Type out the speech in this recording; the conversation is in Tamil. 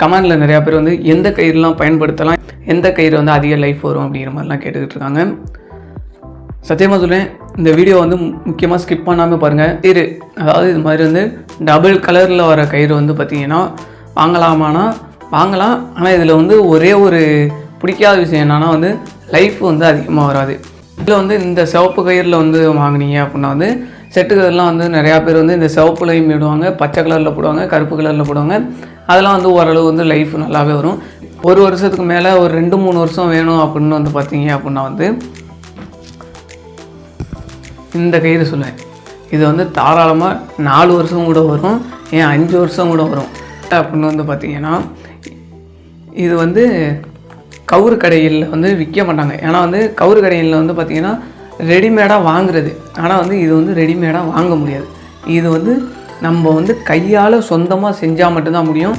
கமெண்டில் நிறையா பேர் வந்து எந்த கயிறுலாம் பயன்படுத்தலாம், எந்த கயிறு வந்து அதிக லைஃப் வரும் அப்படிங்கிற மாதிரிலாம் கேட்டுக்கிட்டு இருக்காங்க. சத்தியமாக சொல்கிறேன், இந்த வீடியோ வந்து முக்கியமாக ஸ்கிப் பண்ணாமல் பாருங்கள். கயிறு அதாவது இது மாதிரி வந்து டபுள் கலரில் வர கயிறு வந்து பார்த்திங்கன்னா வாங்கலாமானா வாங்கலாம். ஆனால் இதில் வந்து ஒரே ஒரு பிடிக்காத விஷயம் என்னென்னா வந்து லைஃப் வந்து அதிகமாக வராது. இதில் வந்து இந்த சிவப்பு கயிறில் வந்து வாங்கினீங்க அப்படின்னா வந்து செட்டு கயிறுலாம் வந்து நிறையா பேர் வந்து இந்த சிவப்புலையும் போடுவாங்க, பச்சை கலரில் போடுவாங்க, கருப்பு கலரில் போடுவாங்க. அதெல்லாம் வந்து ஓரளவு வந்து லைஃப் நல்லாவே வரும். ஒரு வருஷத்துக்கு மேலே ஒரு 2-3 வருஷம் வேணும் அப்படின்னு வந்து பார்த்தீங்க அப்படின்னா வந்து இந்த கயிறு சொல்லுவேன். இது வந்து தாராளமாக 4 வருஷம் கூட வரும், ஏன் 5 வருஷம் கூட வரும். அப்படின்னு வந்து பார்த்திங்கன்னா இது வந்து கவுறு கடையில் வந்து விற்க மாட்டாங்க. ஏன்னா வந்து கவுறு கடையில் வந்து பார்த்திங்கன்னா ரெடிமேடாக வாங்குறது. ஆனால் வந்து இது வந்து ரெடிமேடாக வாங்க முடியாது. இது வந்து நம்ம வந்து கையால் சொந்தமாக செஞ்சால் மட்டும்தான் முடியும்.